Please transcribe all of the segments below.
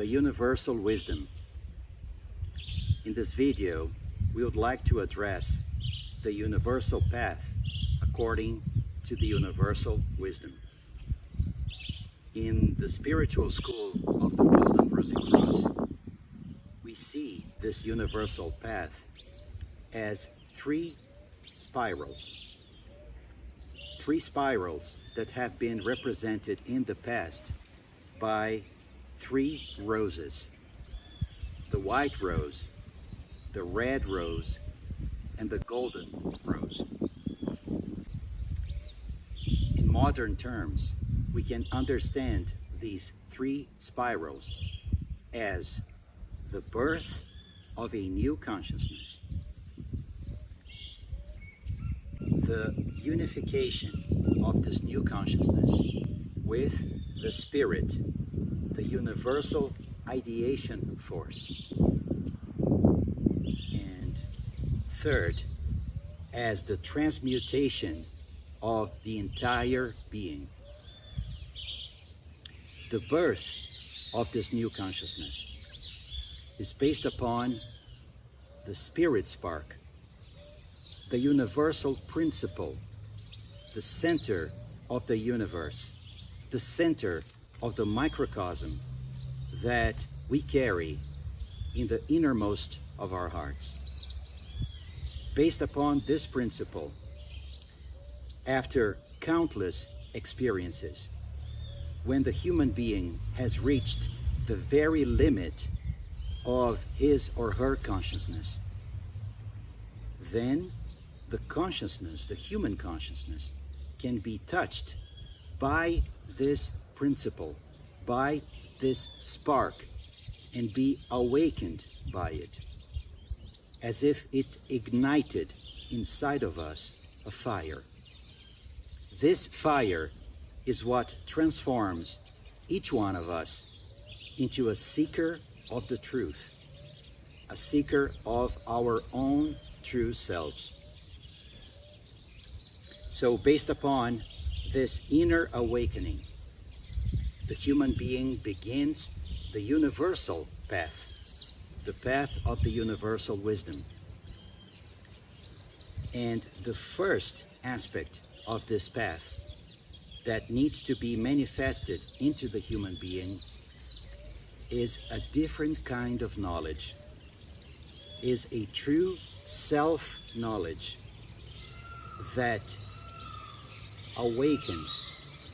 the universal wisdom. In this video, we would like to address the universal path according to the universal wisdom. In the spiritual school of the Golden Brazil Cross, we see this universal path as three spirals that have been represented in the past by three roses: the white rose, the red rose, and the golden rose. In modern terms, we can understand these three spirals as the birth of a new consciousness, the unification of this new consciousness with the spirit, the universal ideation force, and third, as the transmutation of the entire being. The birth of this new consciousness is based upon the spirit spark, the universal principle, the center of the universe, the center of the microcosm that we carry in the innermost of our hearts. Based upon this principle, after countless experiences, when the human being has reached the very limit of his or her consciousness, then the consciousness, the human consciousness, can be touched by this principle, by this spark, and be awakened by it, as if it ignited inside of us a fire. This fire is what transforms each one of us into a seeker of the truth, a seeker of our own true selves. So based upon this inner awakening, the human being begins the universal path, the path of the universal wisdom. And the first aspect of this path that needs to be manifested into the human being is a different kind of knowledge, is a true self-knowledge that awakens,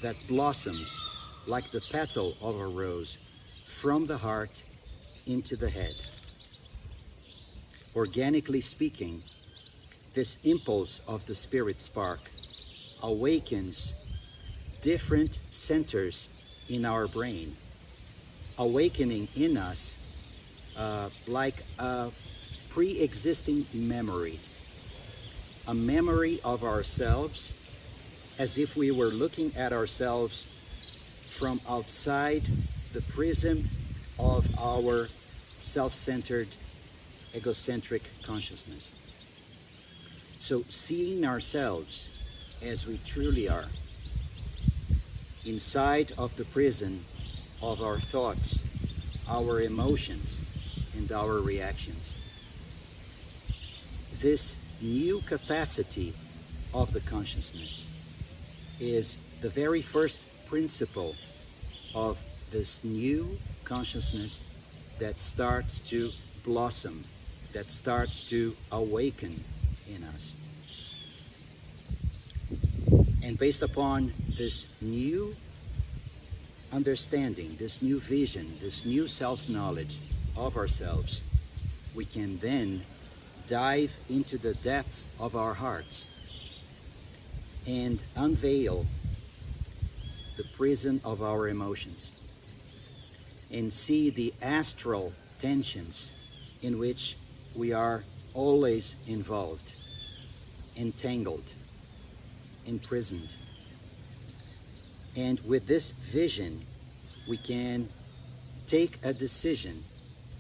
that blossoms like the petal of a rose from the heart into the head. Organically speaking, this impulse of the spirit spark awakens different centers in our brain, awakening in us like a pre-existing memory, a memory of ourselves, as if we were looking at ourselves from outside the prism of our self-centered, egocentric consciousness. So seeing ourselves as we truly are, inside of the prison of our thoughts, our emotions, and our reactions. This new capacity of the consciousness is the very first principle of this new consciousness that starts to blossom, that starts to awaken in us. And based upon this new understanding, this new vision, this new self-knowledge of ourselves, we can then dive into the depths of our hearts and unveil the prison of our emotions and see the astral tensions in which we are always involved, entangled, imprisoned. And with this vision, we can take a decision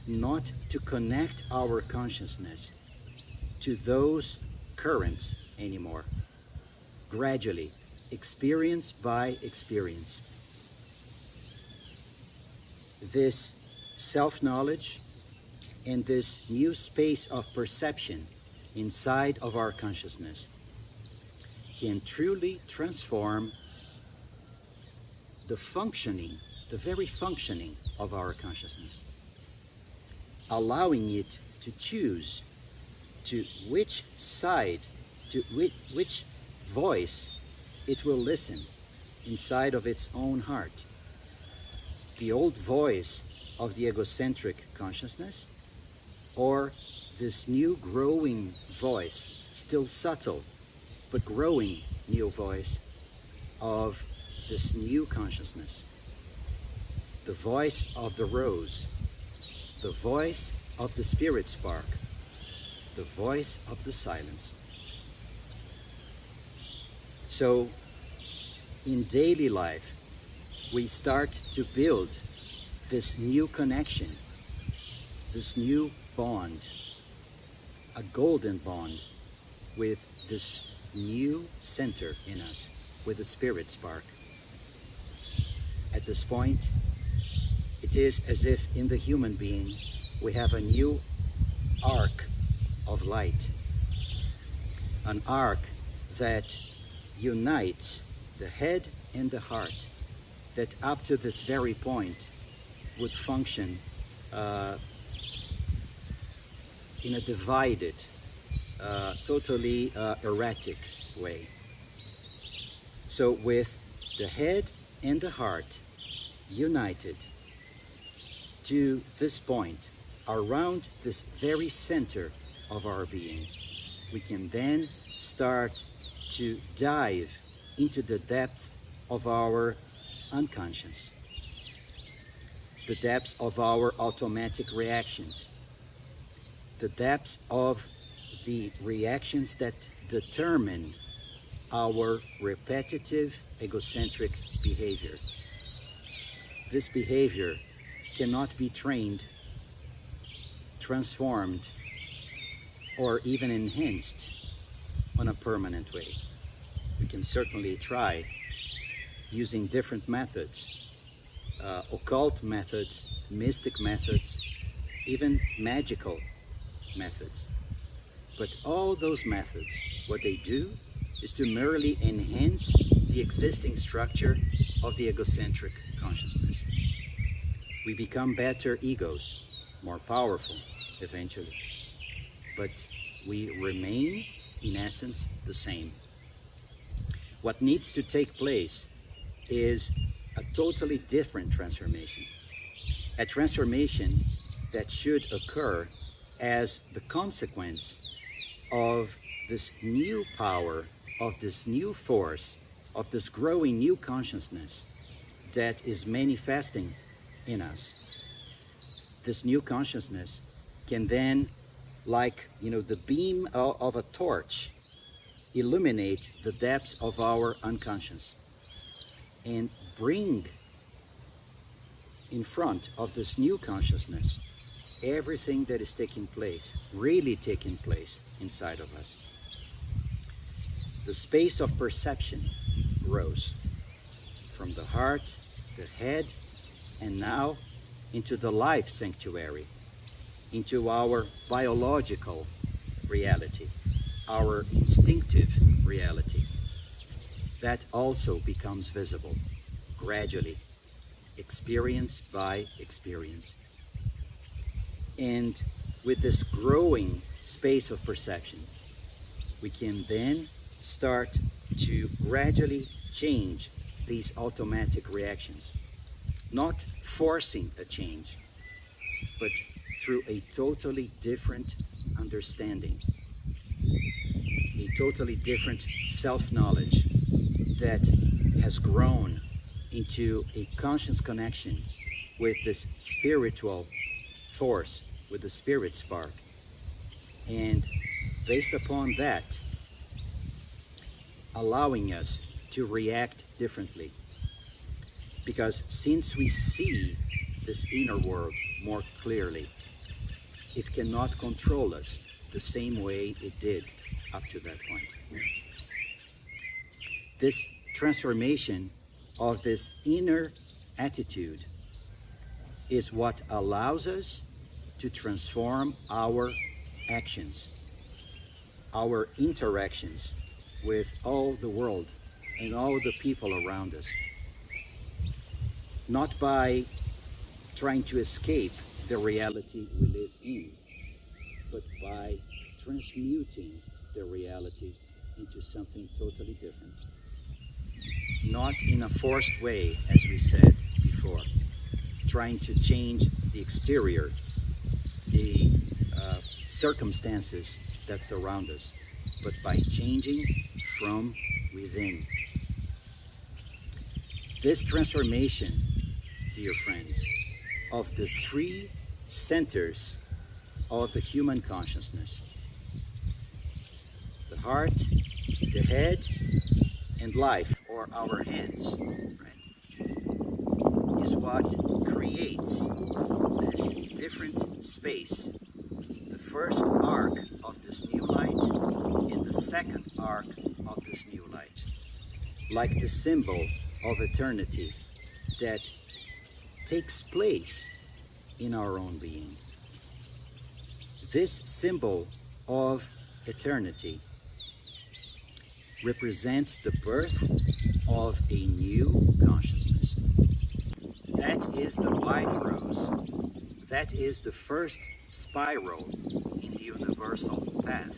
not to connect our consciousness to those currents anymore. Gradually, experience by experience, this self-knowledge and this new space of perception inside of our consciousness can truly transform the functioning, the very functioning of our consciousness, allowing it to choose to which side, to which voice it will listen inside of its own heart. The old voice of the egocentric consciousness, or this new growing voice, still subtle, but growing new voice of this new consciousness. The voice of the rose, the voice of the spirit spark, the voice of the silence. So, in daily life, we start to build this new connection, this new bond, a golden bond with this new center in us, with the spirit spark. At this point, it is as if in the human being we have a new arc of light, an arc that unites the head and the heart, that up to this very point would function in a divided, totally erratic way. So with the head and the heart united to this point, around this very center of our being, we can then start to dive into the depth of our unconscious, the depths of our automatic reactions, the depths of the reactions that determine our repetitive egocentric behavior. This behavior cannot be trained, transformed, or even enhanced on a permanent way. We can certainly try using different methods, occult methods, mystic methods, even magical methods. But all those methods, what they do is to merely enhance the existing structure of the egocentric consciousness. We become better egos, more powerful eventually, but we remain in essence the same. What needs to take place is a totally different transformation, a transformation that should occur as the consequence of this new power, of this new force, of this growing new consciousness that is manifesting in us. This new consciousness can then, like the beam of a torch, illuminate the depths of our unconscious and bring in front of this new consciousness everything that is taking place, really taking place inside of us. The space of perception grows from the heart, the head, and now into the life sanctuary, into our biological reality, our instinctive reality. That also becomes visible gradually, experience by experience. And with this growing space of perception, we can then start to gradually change these automatic reactions, not forcing a change, but through a totally different understanding, a totally different self-knowledge that has grown into a conscious connection with this spiritual force, with the spirit spark. And based upon that, allowing us to react differently. Because since we see this inner world more clearly, it cannot control us the same way it did up to that point. This transformation of this inner attitude is what allows us to transform our actions, our interactions with all the world and all the people around us. Not by trying to escape the reality we live in, but by transmuting the reality into something totally different. Not in a forced way, as we said before, trying to change the exterior, the circumstances that surround us, but by changing from within. This transformation, dear friends, of the three centers of the human consciousness, the heart, the head, and life, or our hands, right, is what creates this different space. The first arc of this new light and the second arc of this new light. Like the symbol of eternity that takes place in our own being. This symbol of eternity represents the birth of a new consciousness. That is the white rose. That is the first spiral in the universal path.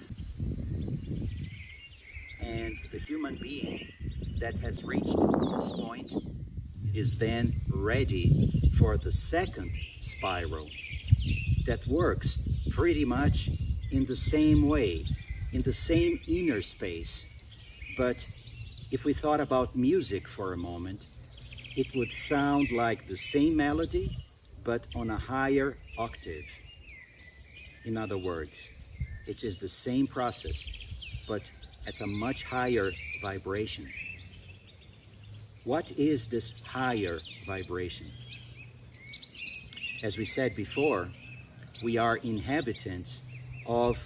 And the human being that has reached this point is then ready for the second spiral that works pretty much in the same way, in the same inner space. But if we thought about music for a moment, it would sound like the same melody, but on a higher octave. In other words, it is the same process, but at a much higher vibration. What is this higher vibration? As we said before, we are inhabitants of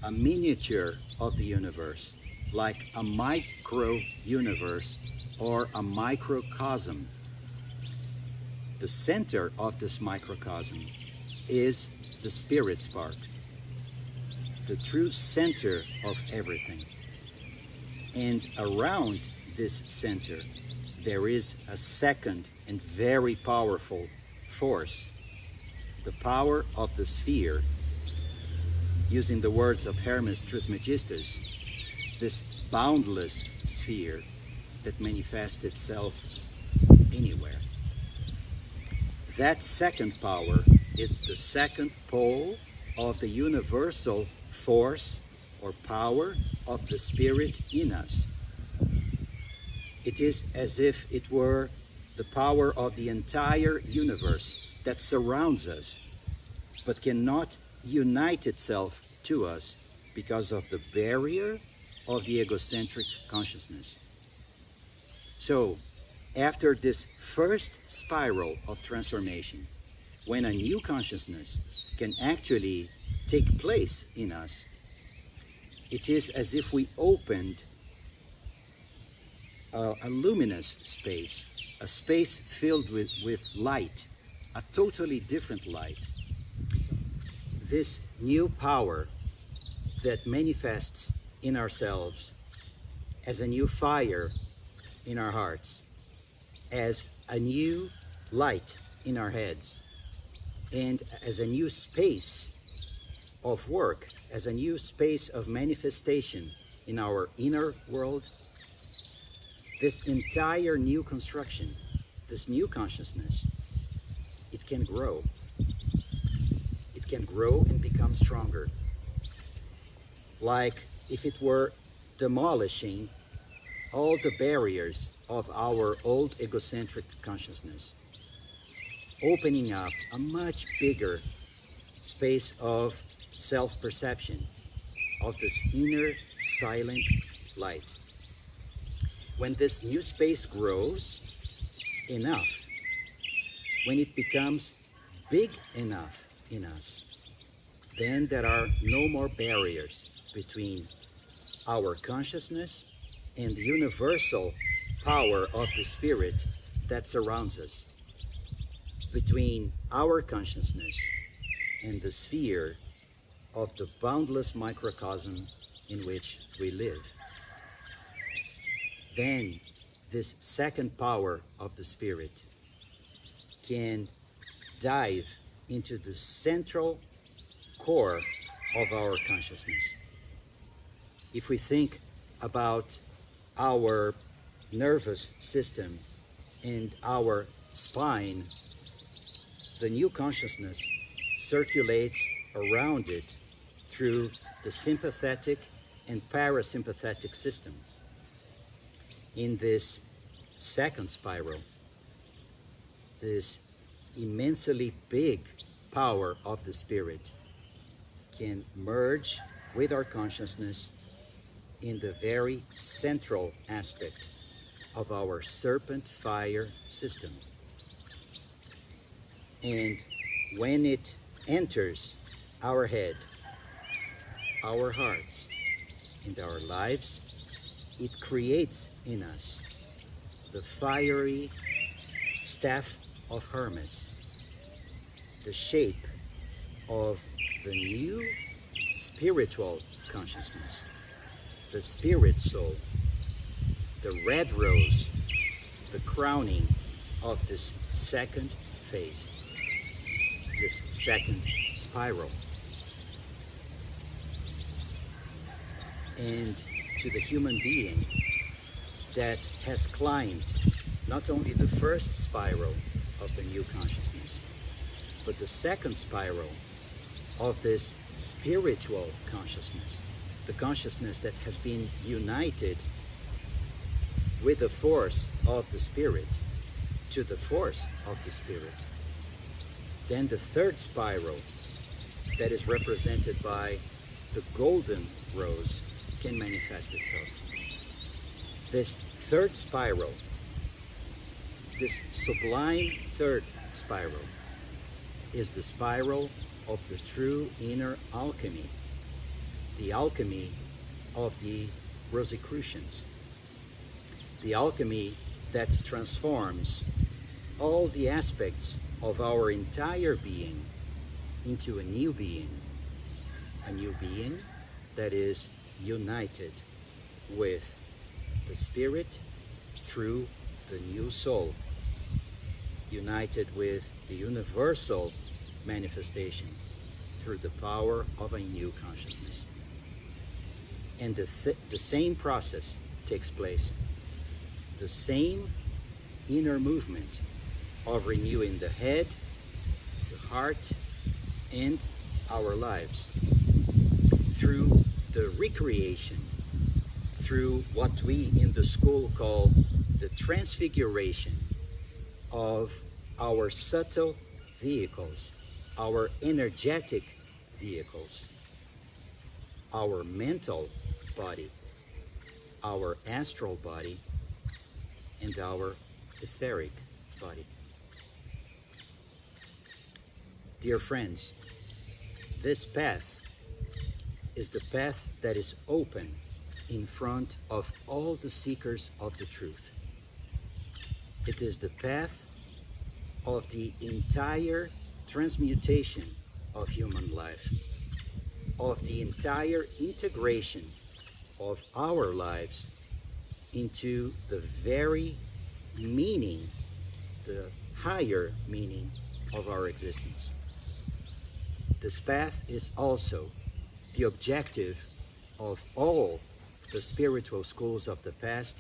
a miniature of the universe, like a micro-universe or a microcosm. The center of this microcosm is the spirit spark, the true center of everything. And around this center, there is a second and very powerful force, the power of the sphere. Using the words of Hermes Trismegistus, this boundless sphere that manifests itself anywhere. That second power is the second pole of the universal force or power of the spirit in us. It is as if it were the power of the entire universe that surrounds us, but cannot unite itself to us because of the barrier of the egocentric consciousness. So, after this first spiral of transformation, when a new consciousness can actually take place in us, it is as if we opened a luminous space, a space filled with light, a totally different light. This new power that manifests in ourselves as a new fire in our hearts, as a new light in our heads, and as a new space of work, as a new space of manifestation in our inner world. This entire new construction, this new consciousness, it can grow. It can grow and become stronger. Like if it were demolishing all the barriers of our old egocentric consciousness, opening up a much bigger space of self-perception, of this inner silent light. When this new space grows enough, when it becomes big enough in us, then there are no more barriers between our consciousness and the universal power of the spirit that surrounds us. between our consciousness and the sphere of the boundless microcosm in which we live. Then this second power of the Spirit can dive into the central core of our consciousness. If we think about our nervous system and our spine, the new consciousness circulates around it through the sympathetic and parasympathetic system. In this second spiral, this immensely big power of the Spirit can merge with our consciousness in the very central aspect of our serpent fire system. And when it enters our head, our hearts, and our lives, it creates in us the fiery staff of Hermes, the shape of the new spiritual consciousness, the spirit soul, the red rose, the crowning of this second phase, this second spiral. And to the human being that has climbed not only the first spiral of the new consciousness, but the second spiral of this spiritual consciousness, the consciousness that has been united with the force of the Spirit, to the force of the Spirit. Then the third spiral, that is represented by the golden rose, can manifest itself. This third spiral, this sublime third spiral, is the spiral of the true inner alchemy, the alchemy of the Rosicrucians, the alchemy that transforms all the aspects of our entire being into a new being that is united with the Spirit through the new soul, united with the universal manifestation through the power of a new consciousness. And the same process takes place, the same inner movement of renewing the head, the heart, and our lives through the recreation, through what we in the school call the transfiguration of our subtle vehicles, our energetic vehicles, our mental body, our astral body, and our etheric body. Dear friends, this path is the path that is open in front of all the seekers of the truth. It is the path of the entire transmutation of human life, of the entire integration of our lives into the very meaning, the higher meaning of our existence. This path is also the objective of all the spiritual schools of the past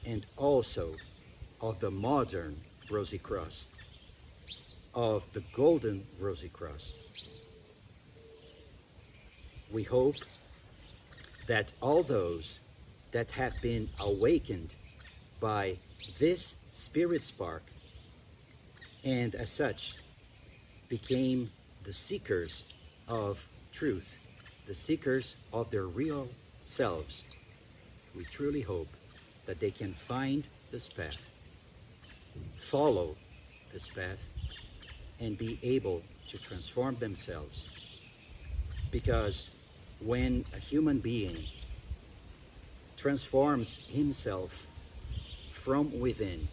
and also of the modern Rosicrucian, of the golden Rosicrucian. We hope that all those that have been awakened by this spirit spark and as such became the seekers of truth, the seekers of their real selves, we truly hope that they can find this path, follow this path, and be able to transform themselves. Because when a human being transforms himself from within,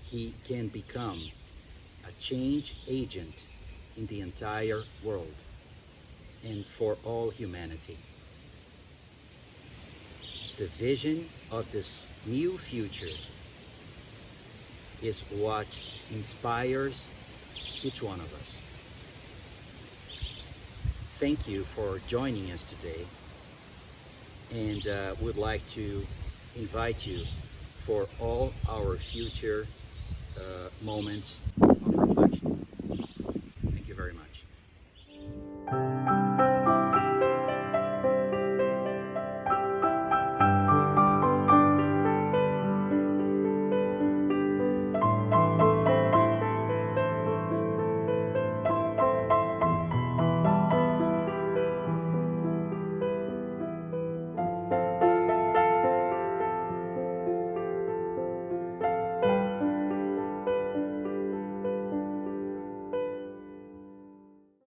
he can become a change agent in the entire world and for all humanity. The vision of this new future is what inspires each one of us. Thank you for joining us today, and would like to invite you for all our future moments of reflection.